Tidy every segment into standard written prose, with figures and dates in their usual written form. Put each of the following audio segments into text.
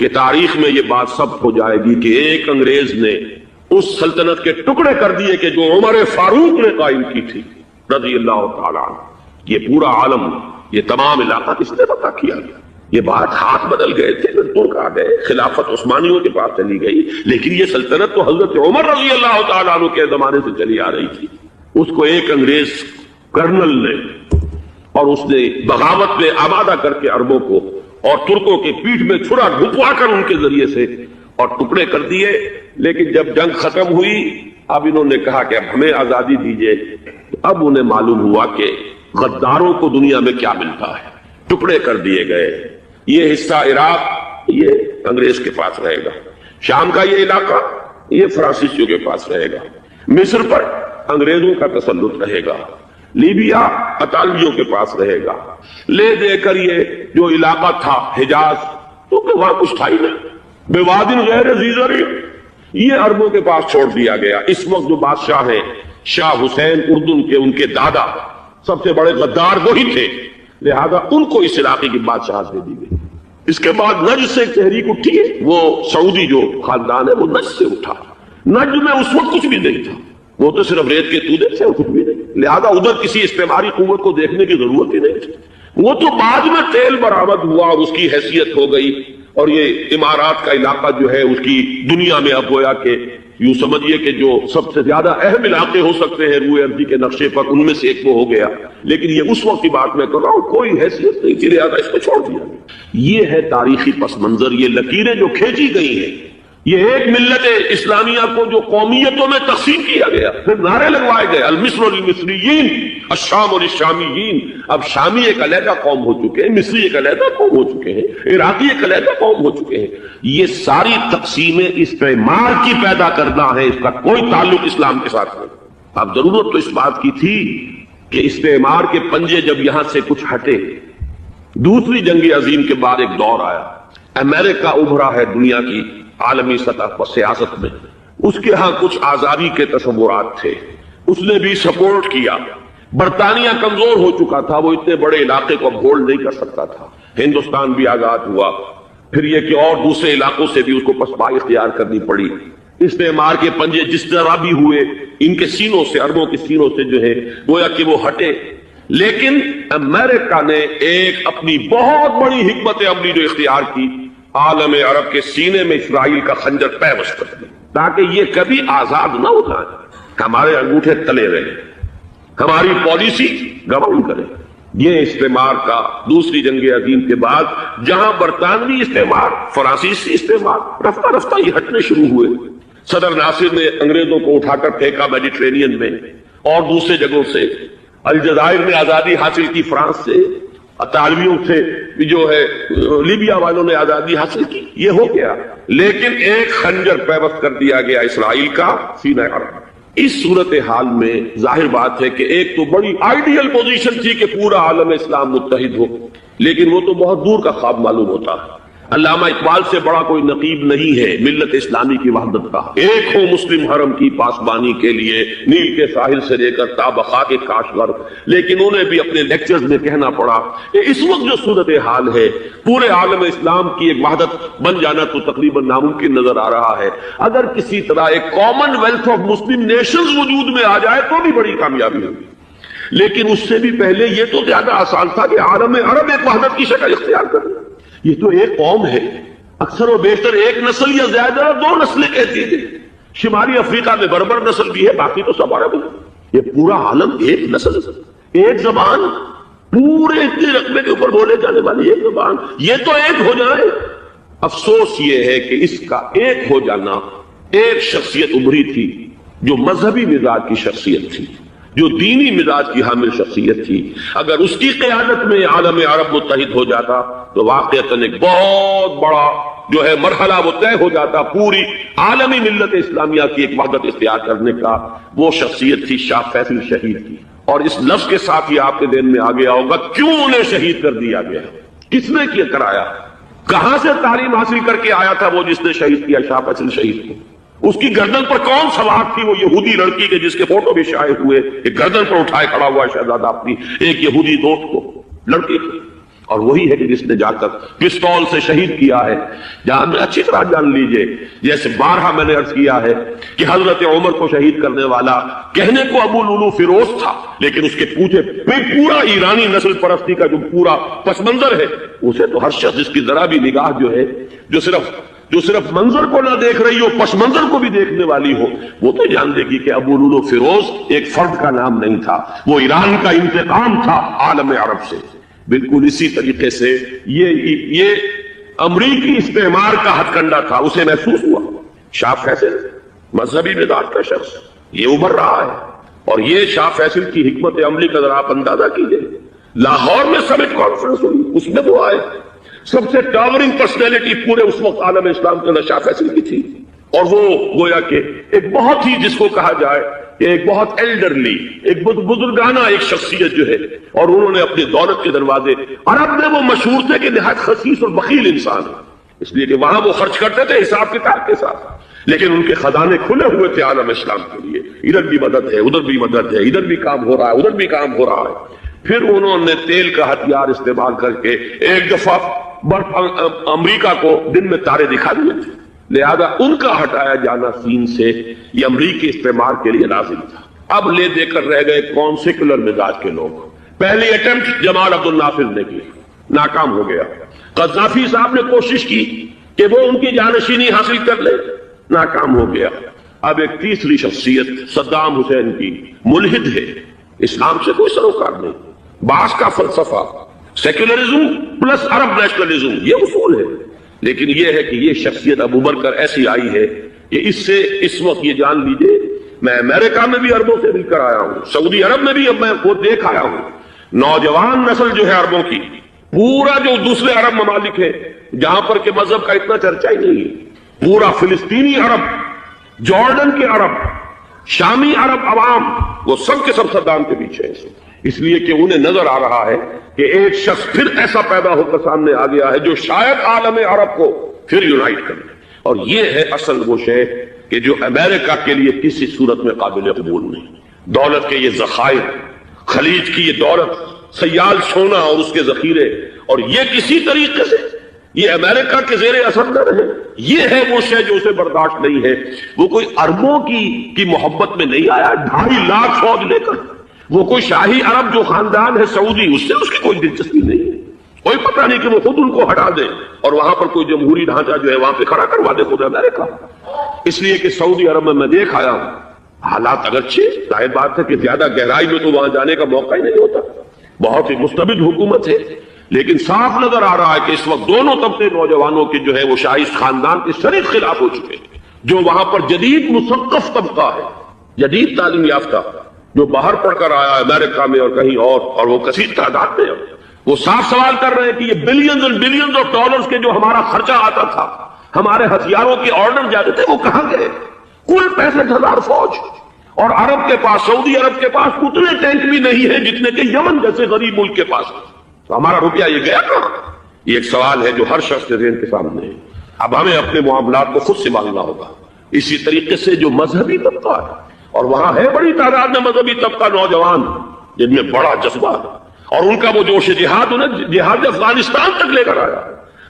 کہ تاریخ میں یہ بات ثبت ہو جائے گی کہ ایک انگریز نے اس سلطنت کے ٹکڑے کر دیے کہ جو عمر فاروق نے قائم کی تھی رضی اللہ تعالیٰ عنہ. یہ پورا عالم، یہ تمام علاقہ کس نے پتہ کیا؟ یہ بات ہاتھ بدل گئے تھے، پھر ترک آ گئے، خلافت عثمانیوں کے پاس چلی گئی، لیکن یہ سلطنت تو حضرت عمر رضی اللہ تعالیٰ عنہ کے زمانے سے چلی آ رہی تھی. اس کو ایک انگریز کرنل نے، اور اس نے بغاوت میں آبادہ کر کے عربوں کو اور ترکوں کے پیٹھ میں چھڑا ڈھپوا کر ان کے ذریعے سے اور ٹکڑے کر دیے. لیکن جب جنگ ختم ہوئی، اب انہوں نے کہا کہ اب ہمیں آزادی دیجیے. اب انہیں معلوم ہوا کہ غداروں کو دنیا میں کیا ملتا ہے. ٹکڑے کر دیے گئے. یہ حصہ عراق یہ انگریز کے پاس رہے گا، شام کا یہ علاقہ یہ فرانسیسیوں کے پاس رہے گا، مصر پر انگریزوں کا تسلط رہے گا، لیبیا اطالویوں کے پاس رہے گا. لے دے کر یہ جو علاقہ تھا حجاز، تو وہاں کچھ تھا ہی نہیں، بوادن غیر ذی زرع، یہ عربوں کے پاس چھوڑ دیا گیا. اس وقت جو بادشاہ ہیں شاہ حسین اردن کے، ان کے دادا سب سے بڑے غدار وہی تھے، لہذا ان کو اس علاقے کی بادشاہت دے دی گئی. اس کے بعد نجد سے ایک تحریک اٹھی ہے، وہ سعودی جو خاندان ہے وہ نجد سے اٹھا. نجد میں اس وقت کچھ بھی نہیں تھا، وہ تو صرف ریت کے تودے تھے اور کچھ بھی نہیں، لہذا ادھر کسی استعماری قوت کو دیکھنے کی ضرورت ہی نہیں تھی. وہ تو بعد میں تیل برآمد ہوا اور اس کی حیثیت ہو گئی، اور یہ امارات کا علاقہ جو ہے اس کی دنیا میں اب گویا کہ یوں سمجھیے کہ جو سب سے زیادہ اہم علاقے ہو سکتے ہیں روئے ارضی کے نقشے پر، ان میں سے ایک وہ ہو گیا. لیکن یہ اس وقت کی بات میں کر رہا ہوں، کوئی حیثیت نہیں تھی، لہذا اس کو چھوڑ دیا. یہ ہے تاریخی پس منظر، یہ لکیریں جو کھینچی گئی ہیں. یہ ایک ملت اسلامیہ کو جو قومیتوں میں تقسیم کیا گیا، پھر نعرے لگوائے گئے المصر للمصریین الشام للشامیین. اب شامی ایک علیحدہ قوم ہو چکے ہیں، مصری ایک علیحدہ قوم ہو چکے ہیں، عراقی ایک علیحدہ قوم ہو چکے ہیں. یہ ساری تقسیمیں استعمار کی پیدا کرنا ہے، اس کا کوئی تعلق اسلام کے ساتھ نہیں. اب ضرورت تو اس بات کی تھی کہ استعمار کے پنجے جب یہاں سے کچھ ہٹے، دوسری جنگ عظیم کے بعد ایک دور آیا، امریکہ ابھرا ہے دنیا کی عالمی سطح پر سیاست میں. اس کے ہاں کچھ آزادی کے تصورات تھے، اس نے بھی سپورٹ کیا. برطانیہ کمزور ہو چکا تھا، وہ اتنے بڑے علاقے کو ہولڈ نہیں کر سکتا تھا. ہندوستان بھی آزاد ہوا، پھر یہ کہ اور دوسرے علاقوں سے بھی اس کو پسپائی اختیار کرنی پڑی. استعمار کے پنجے جس طرح بھی ہوئے، ان کے سینوں سے، عربوں کے سینوں سے جو ہے گویا کہ وہ ہٹے. لیکن امریکہ نے ایک اپنی بہت بڑی حکمت عملی جو اختیار کی، عالم عرب کے سینے میں اسرائیل کا خنجر پیوست کر دیا تاکہ یہ کبھی آزاد نہ ہو جائے، ہمارے انگوٹھے تلے رہے، ہماری پالیسی گواہی کرے. یہ استعمار کا دوسری جنگ عظیم کے بعد جہاں برطانوی استعمار، فرانسیسی استعمار رفتہ رفتہ یہ ہٹنے شروع ہوئے. صدر ناصر نے انگریزوں کو اٹھا کر پھینکا میڈیٹرینین میں اور دوسرے جگہوں سے. الجزائر نے آزادی حاصل کی فرانس سے، اطالویوں سے جو ہے لیبیا والوں نے آزادی حاصل کی. یہ ہو گیا، لیکن ایک خنجر پیوست کر دیا گیا اسرائیل کا سینہ عرب. اس صورتحال میں ظاہر بات ہے کہ ایک تو بڑی آئیڈیل پوزیشن تھی کہ پورا عالم اسلام متحد ہو، لیکن وہ تو بہت دور کا خواب معلوم ہوتا ہے. علامہ اقبال سے بڑا کوئی نقیب نہیں ہے ملت اسلامی کی وحدت کا. ایک ہو مسلم حرم کی پاسبانی کے لیے، نیل کے ساحل سے لے کر تا بخا کے کاشغر. لیکن انہیں بھی اپنے لیکچرز میں کہنا پڑا کہ اس وقت جو صورتحال ہے، پورے عالم اسلام کی ایک وحدت بن جانا تو تقریباً ناممکن نظر آ رہا ہے. اگر کسی طرح ایک common wealth of Muslim nations وجود میں آ جائے تو بھی بڑی کامیابی ہوگی. لیکن اس سے بھی پہلے یہ تو زیادہ آسان تھا کہ عالم عرب ایک وحدت کی شکل اختیار کر لے. یہ تو ایک قوم ہے، اکثر و بیشتر ایک نسل یا زیادہ دو نسلیں کہتی ہیں. شمالی افریقہ میں بربر نسل بھی ہے، باقی تو سب عرب ہے. یہ پورا عالم ایک نسل، ایک زبان، پورے اتنے رقبے کے اوپر بولے جانے والی ایک زبان، یہ تو ایک ہو جائے. افسوس یہ ہے کہ اس کا ایک ہو جانا، ایک شخصیت ابھری تھی جو مذہبی مزاج کی شخصیت تھی، جو دینی مزاج کی حامل شخصیت تھی. اگر اس کی قیادت میں عالم عرب متحد ہو جاتا تو واقعتاً ایک بہت بڑا جو ہے مرحلہ وہ طے ہو جاتا پوری عالمی ملت اسلامیہ کی ایک وحدت اختیار کرنے کا. وہ شخصیت تھی شاہ فیصل شہید کی. اور اس لفظ کے ساتھ ہی آپ کے ذہن میں آ گیا ہوگا کیوں انہیں شہید کر دیا گیا، کس نے کیا کرایا، کہاں سے تعلیم حاصل کر کے آیا تھا وہ جس نے شہید کیا شاہ فیصل شہید کو. اس کی گردن پر کون سوار تھی، وہ یہودی لڑکی کے جس کے فوٹو بھی شائع ہوئے، ایک گردن پر اٹھائے کھڑا ہوا شہزادہ اپنی ایک یہودی دوست کو، لڑکی کو. اور وہی ہے کہ جس نے جا کر پستول سے شہید کیا ہے. جہاں میں اچھی طرح جان لیجئے، جیسے بارہا میں نے عرض کیا ہے کہ حضرت عمر کو شہید کرنے والا کہنے کو ابو لولو فیروز تھا، لیکن اس کے پیچھے پورا ایرانی نسل پرستی کا جو پورا پس منظر ہے، اسے تو ہر شخص جس کی ذرا بھی نگاہ جو ہے، جو صرف منظر کو نہ دیکھ رہی ہو، پس منظر کو بھی دیکھنے والی ہو، وہ تو جان دے گی کہ ابو لولو فیروز ایک فرد کا نام نہیں تھا، وہ ایران کا انتقام تھا عالم عرب سے. بالکل اسی طریقے سے یہ امریکی استعمار کا ہتھ کنڈا تھا، اسے محسوس ہوا. شاہ فیصل مذہبی مزاج کا شخص یہ ابھر رہا ہے، اور یہ شاہ فیصل کی حکمت عملی کا ذرا آپ اندازہ کیجئے. لاہور میں سمٹ کانفرنس ہوئی، اس میں وہ آئے، سب سے ٹاورنگ پرسنالٹی پورے اس وقت عالم اسلام کے اندر شاہ فیصل کی تھی، اور وہ گویا کہ ایک بہت ہی جس کو کہا جائے کہ ایک بہت ایلڈرلی، ایک بزرگانہ ایک شخصیت جو ہے، اور انہوں نے اپنی دولت کے دروازے، عرب میں وہ مشہور تھے کہ نہایت خسیس اور بخیل انسان ہے، اس لیے کہ وہاں وہ خرچ کرتے تھے حساب کتاب کے ساتھ، لیکن ان کے خزانے کھلے ہوئے تھے عالم اسلام کے لیے. ادھر بھی مدد ہے، ادھر بھی مدد ہے، ادھر بھی کام ہو رہا ہے، ادھر بھی کام ہو رہا ہے. پھر انہوں نے تیل کا ہتھیار استعمال کر کے ایک دفعہ امریکہ کو دن میں تارے دکھا دیے تھے، لہذا ان کا ہٹایا جانا سین سے یہ امریکی استعمار کے لیے لازم تھا. اب لے دے کر رہ گئے کون سیکولر مزاج کے لوگ. پہلی اٹمپٹ جمال عبد الناصر نے کی، ناکام ہو گیا. قذافی صاحب نے کوشش کی کہ وہ ان کی جانشینی حاصل کر لے، ناکام ہو گیا. اب ایک تیسری شخصیت صدام حسین کی، ملحد ہے، اسلام سے کوئی سروکار نہیں، باس کا فلسفہ سیکولرزم پلس عرب نیشنلزم یہ اصول ہے. لیکن یہ ہے کہ یہ شخصیت ابو بکر ایسی آئی ہے کہ اس سے اس وقت یہ جان لیجئے، میں امریکہ میں بھی عربوں سے مل کر آیا ہوں، سعودی عرب میں بھی اب میں وہ دیکھ آیا ہوں، نوجوان نسل جو ہے عربوں کی، پورا جو دوسرے عرب ممالک ہے جہاں پر کہ مذہب کا اتنا چرچا ہی نہیں ہے، پورا فلسطینی عرب، جارڈن کے عرب، شامی عرب عوام، وہ سب کے سب صدام کے پیچھے ہیں، اس لیے کہ انہیں نظر آ رہا ہے کہ ایک شخص پھر ایسا پیدا ہو کر سامنے آ گیا ہے جو شاید عالم عرب کو پھر یونائٹ کرے. اور یہ ہے اصل وہ شے کہ جو امریکہ کے لیے کسی صورت میں قابل قبول نہیں. دولت کے یہ ذخائر، خلیج کی یہ دولت، سیال سونا اور اس کے ذخیرے، اور یہ کسی طریقے سے یہ امریکہ کے زیر اثر نہ رہے، یہ ہے وہ شے جو اسے برداشت نہیں ہے. وہ کوئی عربوں کی محبت میں نہیں آیا 2.5 لاکھ فوج لے کر، وہ کوئی شاہی عرب جو خاندان ہے سعودی، اس سے اس کی کوئی دلچسپی نہیں ہے. کوئی پتہ نہیں کہ وہ خود ان کو ہٹا دے اور وہاں پر کوئی جمہوری ڈھانچہ جو ہے وہاں پہ کھڑا کروا دے خود امریکہ. اس لیے کہ سعودی عرب میں دیکھ آیا ہوں، حالات اگرچہ ظاہر بات ہے کہ زیادہ گہرائی میں تو وہاں جانے کا موقع ہی نہیں ہوتا، بہت ہی مستبد حکومت ہے، لیکن صاف نظر آ رہا ہے کہ اس وقت دونوں طبقے نوجوانوں کے جو ہے وہ شاہی خاندان کے شدید خلاف ہو چکے ہیں. جو وہاں پر جدید مثقف طبقہ ہے، جدید تعلیم یافتہ، جو باہر پڑھ کر آیا امریکہ میں اور کہیں اور وہ کثیر تعداد میں، وہ صاف سوال کر رہے ہیں کہ یہ بلینز اور بلینز آف ڈالرز کے جو ہمارا خرچہ آتا تھا، ہمارے ہتھیاروں کے آرڈر جاتے تھے، وہ کہاں گئے؟ کل 65,000 فوج، اور عرب کے پاس، سعودی عرب کے پاس اتنے ٹینک بھی نہیں ہیں جتنے کہ یمن جیسے غریب ملک کے پاس. تو ہمارا روپیہ یہ گیا کہاں؟ یہ ایک سوال ہے جو ہر شخص کے ذہن کے سامنے ہے. اب ہمیں اپنے معاملات کو خود سنبھالنا ہوگا. اسی طریقے سے جو مذہبی طبقہ ہے، اور وہاں ہے بڑی تعداد میں مذہبی طبقہ نوجوان جن میں بڑا جذبہ ہے، اور ان کا وہ جوش جہاد انہیں جہاد افغانستان تک لے کر آیا.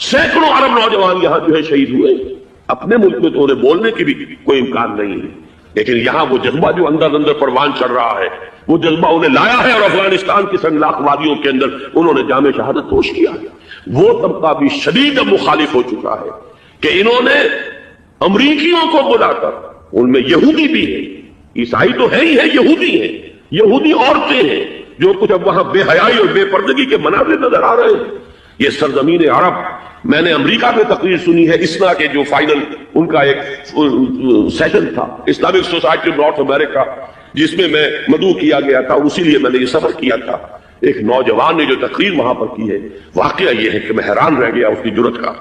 سینکڑوں عرب نوجوان یہاں جو ہے شہید ہوئے. اپنے ملک میں تو انہیں بولنے کی بھی کوئی امکان نہیں ہے، لیکن یہاں وہ جذبہ جو اندر اندر پروان چڑھ رہا ہے، وہ جذبہ انہیں لایا ہے، اور افغانستان کی سنگلاخ وادیوں کے اندر انہوں نے جامع شہادت نوش کیا. وہ طبقہ بھی شدید مخالف ہو چکا ہے کہ انہوں نے امریکیوں کو بلا کر، ان میں یہودی بھی ہیں، عیسائی تو ہے ہی ہے، یہودی ہیں، یہودی عورتیں ہیں، جو کچھ اب وہاں بے حیائی اور بے پردگی کے مناظر نظر آ رہے ہیں. یہ سرزمین عرب، میں نے امریکہ میں تقریر سنی ہے اسنا کے جو فائنل ان کا ایک سیشن تھا، اسلامک سوسائٹی نارتھ امریکہ، جس میں میں مدعو کیا گیا تھا، اسی لیے میں نے یہ سفر کیا تھا. ایک نوجوان نے جو تقریر وہاں پر کی ہے، واقعہ یہ ہے کہ میں حیران رہ گیا اس کی جرأت کا.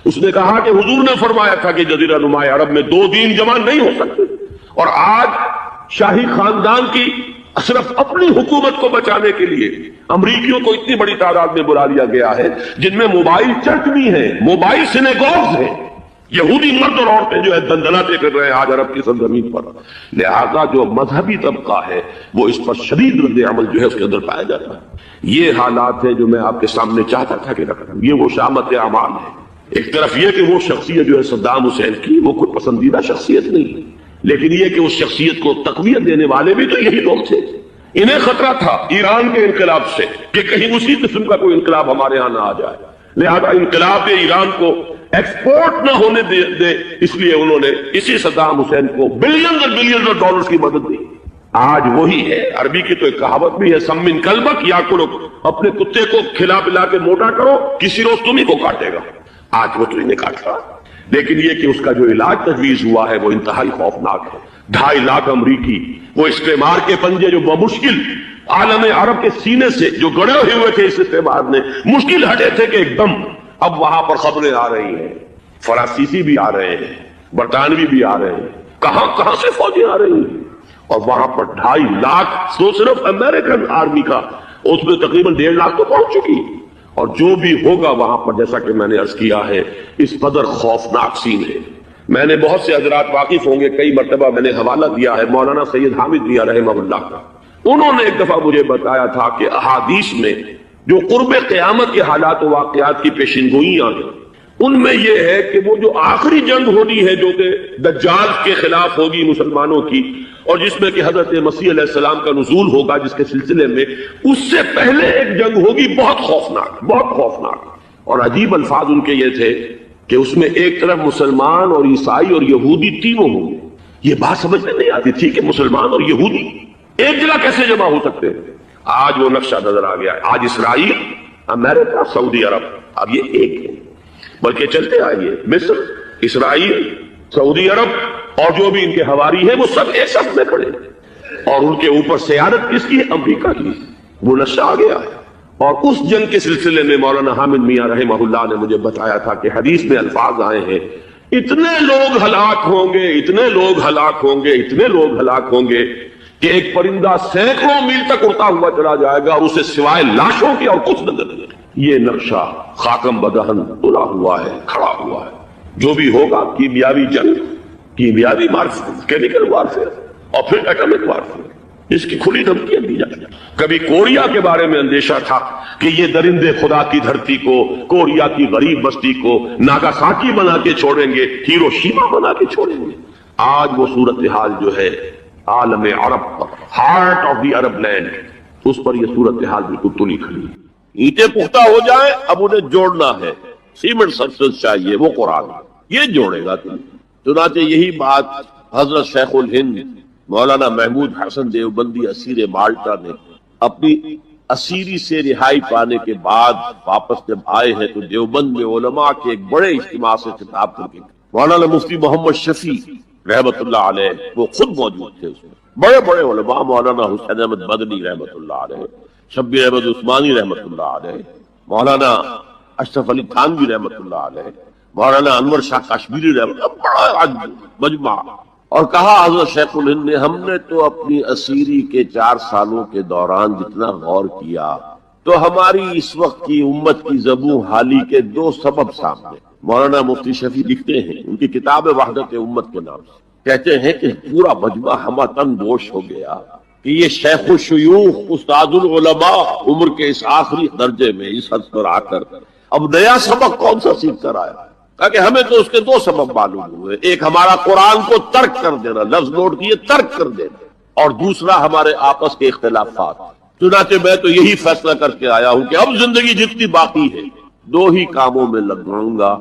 اس نے کہا کہ حضور نے فرمایا تھا کہ جزیرہ نما عرب میں 2 دین جمع نہیں ہو سکتے، اور آج شاہی خاندان کی صرف اپنی حکومت کو بچانے کے لیے امریکیوں کو اتنی بڑی تعداد میں بلا لیا گیا ہے، جن میں موبائل چرچ بھی ہیں، موبائل سینیگوگز ہیں، یہودی مرد اور عورتیں جو ہے دندناتے کر رہے ہیں آج عرب کی سرزمین پر. لہذا جو مذہبی طبقہ ہے وہ اس پر شدید رد عمل جو ہے اس کے اندر پایا جاتا ہے. یہ حالات ہیں جو میں آپ کے سامنے چاہتا تھا کہ رکھوں. یہ وہ شامت اعمال ہے. ایک طرف یہ کہ وہ شخصیت جو ہے صدام حسین کی وہ کوئی پسندیدہ شخصیت نہیں، لیکن یہ کہ اس شخصیت کو تقویت دینے والے بھی تو یہی لوگ تھے. انہیں خطرہ تھا ایران کے انقلاب سے کہ کہیں اسی قسم کا کوئی انقلاب ہمارے ہاں نہ آ جائے، لہذا انقلاب ایران کو ایکسپورٹ نہ ہونے دے اس لیے انہوں نے اسی صدام حسین کو بلینز اور بلینز آف ڈالرز کی مدد دی. آج وہی ہے. عربی کی تو ایک کہاوت بھی ہے، سمن کلبک یا کرو، اپنے کتے کو کھلا پلا کے موٹا کرو، کسی روز تمہیں کو کاٹے گا. آج وہ تو انہیں کاٹ رہا، لیکن یہ کہ اس کا جو علاج تجویز ہوا ہے وہ انتہائی خوفناک ہے. 2.5 لاکھ امریکی وہ استعمار کے پنجے جو بمشکل عالم عرب کے سینے سے جو گڑے ہوئے تھے اس استعمار نے مشکل ہٹے تھے کہ ایک دم اب وہاں پر خبریں آ رہی ہیں، فرانسیسی بھی آ رہے ہیں، برطانوی بھی آ رہے ہیں، کہاں سے فوجیں آ رہی ہیں. اور وہاں پر 2.5 لاکھ تو صرف امریکن آرمی کا، اس میں تقریباً 1.5 لاکھ تو پہنچ چکی. اور جو بھی ہوگا وہاں پر جیسا کہ میں نے عرض کیا ہے اس قدر خوفناک سین ہے. میں نے بہت سے حضرات واقف ہوں گے، کئی مرتبہ میں نے حوالہ دیا ہے مولانا سید حامد میاں رحمہ اللہ کا. انہوں نے ایک دفعہ مجھے بتایا تھا کہ احادیث میں جو قرب قیامت کے حالات و واقعات کی پیشنگوئیاں ہیں ان میں یہ ہے کہ وہ جو آخری جنگ ہونی ہے جو کہ دجال کے خلاف ہوگی مسلمانوں کی، اور جس میں کہ حضرت مسیح علیہ السلام کا نزول ہوگا جس کے سلسلے میں اس سے پہلے ایک جنگ ہوگی بہت خوفناک، بہت خوفناک. اور عجیب الفاظ ان کے یہ تھے کہ اس میں ایک طرف مسلمان اور عیسائی اور یہودی تینوں ہوں گے. یہ بات سمجھ میں نہیں آتی تھی کہ مسلمان اور یہودی ایک جگہ کیسے جمع ہو سکتے ہیں. آج وہ نقشہ نظر آ گیا ہے. آج اسرائیل، امریکہ، سعودی عرب اب یہ ایک ہے. بلکہ چلتے آئیے مصر، اسرائیل، سعودی عرب اور جو بھی ان کے حواری ہیں وہ سب ایک ساتھ میں کھڑے ہیں. اور ان کے اوپر سیادت کس کی ہے؟ امریکہ کی. وہ نقشہ آ گیا ہے. اور اس جنگ کے سلسلے میں مولانا حامد میاں رحمہ اللہ نے مجھے بتایا تھا کہ حدیث میں الفاظ آئے ہیں اتنے لوگ ہلاک ہوں گے، اتنے لوگ ہلاک ہوں گے، اتنے لوگ ہلاک ہوں گے کہ ایک پرندہ سینکڑوں میل تک اڑتا ہوا چلا جائے گا اور اسے سوائے لاشوں کے اور کچھ نظر نہیں. یہ نقشہ خاکم بدہن تلا ہوا ہے، کھڑا ہوا ہے. جو بھی ہوگا کیمیاوی جنگ، کیمیاوی وارفیئر، کیمیکل وارفیئر اور پھر ایٹمک وارفیئر، اس کی کھلی دھمکیاں دی جائیں. کبھی کوریا کے بارے میں اندیشہ تھا کہ یہ درندے خدا کی دھرتی کو، کوریا کی غریب بستی کو ناگاساکی بنا کے چھوڑیں گے، ہیروشیما بنا کے چھوڑیں گے. آج وہ صورتحال جو ہے عالم عرب پر، heart of the Arab land, اس پر یہ صورتحال بالکل تلی کھڑی. اینٹیں پختہ ہو جائیں، اب انہیں جوڑنا ہے، سیمنٹ سبسٹنس چاہیے، وہ قرآن یہ جوڑے گا. چنانچہ یہی بات حضرت شیخ الہند مولانا محمود حسن دیوبندی اسیر مالٹا نے اپنی اسیری سے رہائی پانے کے بعد واپس جب آئے ہیں تو دیوبند میں علماء کے ایک بڑے اجتماع سے خطاب کر کے مولانا مفتی محمد شفیع رحمت اللہ علیہ وہ خود موجود تھے. اس میں بڑے بڑے علماء مولانا حسین احمد مدنی رحمت اللہ علیہ، شبیر احمد عثمانی رحمت اللہ علیہ، مولانا اشرف علی تھانوی رحمت اللہ علیہ، مولانا انور شاہ کشمیری رحمت اللہ، بڑا مجمع. اور کہا حضرت شیخ الہند نے ہم نے تو اپنی اسیری کے 4 سالوں کے دوران جتنا غور کیا تو ہماری اس وقت کی امت کی زبوں حالی کے 2 سبب سامنے. مولانا مفتی شفیع لکھتے ہیں ان کی کتاب وحدت امت کے نام سے، کہتے ہیں کہ پورا مجمع ہمہ تن گوش ہو گیا کہ یہ شیخ الشیوخ استاد العلماء عمر کے اس آخری درجے میں اس حد پر آ کر اب نیا سبق کون سا سیکھ کر آیا. کہ ہمیں تو اس کے 2 سبب معلوم ہوئے، ایک ہمارا قرآن کو ترک کر دینا، لفظ نوٹ کیے ترک کر دینا، اور دوسرا ہمارے آپس کے اختلافات. چنانچہ میں تو یہی فیصلہ کر کے آیا ہوں کہ اب زندگی جتنی باقی ہے 2 ہی کاموں میں لگاؤں گا.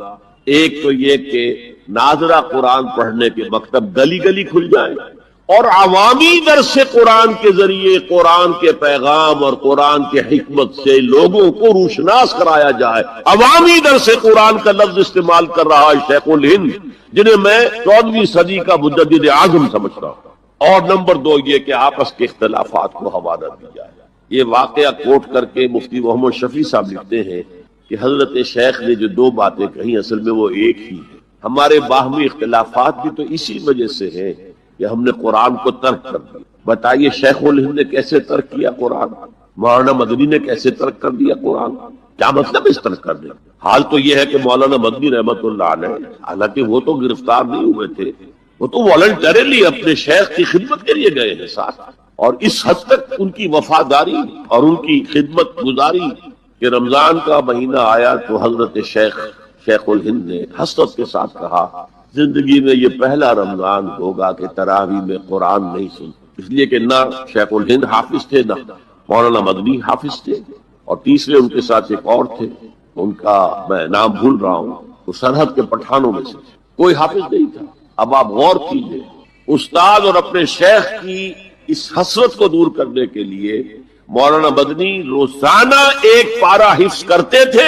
ایک تو یہ کہ ناظرہ قرآن پڑھنے کے مکتب گلی گلی کھل جائیں اور عوامی درس قرآن کے ذریعے قرآن کے پیغام اور قرآن کے حکمت سے لوگوں کو روشناس کرایا جائے. عوامی درس قرآن کا لفظ استعمال کر رہا ہے شیخ الہند، جنہیں میں 14ویں صدی کا مجدد اعظم سمجھتا ہوں. اور نمبر 2 یہ کہ آپس کے اختلافات کو حوالہ دی جائے. یہ واقعہ کوٹ کر کے مفتی محمد شفیع صاحب لکھتے ہیں کہ حضرت شیخ نے جو 2 باتیں کہیں اصل میں وہ ایک ہی ہے. ہمارے باہمی اختلافات بھی تو اسی وجہ سے ہیں کہ ہم نے قرآن کو ترک کر دیا. بتائیے شیخ الہند نے کیسے ترک کیا قرآن، مولانا مدنی نے کیسے ترک کر دیا قرآن. کیا مطلب اس طرح کر دیں؟ حال تو یہ ہے کہ مولانا مدنی رحمت اللہ علیہ، حالانکہ وہ تو گرفتار نہیں ہوئے تھے، وہ تو والنٹریلی اپنے شیخ کی خدمت کے لیے گئے ہیں ساتھ، اور اس حد تک ان کی وفاداری اور ان کی خدمت گزاری کہ رمضان کا مہینہ آیا تو حضرت شیخ الہند نے حسرت کے ساتھ کہا زندگی میں یہ پہلا رمضان ہوگا کہ تراویح میں قرآن نہیں سن، اس لیے کہ نہ شیخ الہند حافظ تھے نہ مولانا مدنی حافظ تھے، اور تیسرے ان کے ساتھ ایک اور تھے، ان کا میں نام بھول رہا ہوں، وہ سرحد کے پٹھانوں میں سے کوئی حافظ نہیں تھا۔ اب آپ غور کیجئے، استاد اور اپنے شیخ کی اس حسرت کو دور کرنے کے لیے مولانا مدنی روزانہ ایک پارہ حفظ کرتے تھے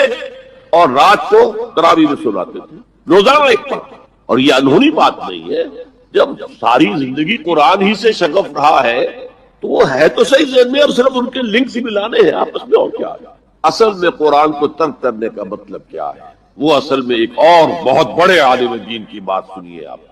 اور رات کو تراویح میں سناتے تھے، روزانہ ایک پارہ۔ اور یہ انہونی بات نہیں ہے، جب ساری زندگی قرآن ہی سے شغف رہا ہے تو وہ ہے تو صحیح ذہن میں، اور صرف ان کے لنکس ہی ملانے ہیں آپس میں، اور کیا ہے؟ اصل میں قرآن کو ترک کرنے کا مطلب کیا ہے؟ وہ اصل میں ایک اور بہت بڑے عالم دین کی بات سنیے آپ۔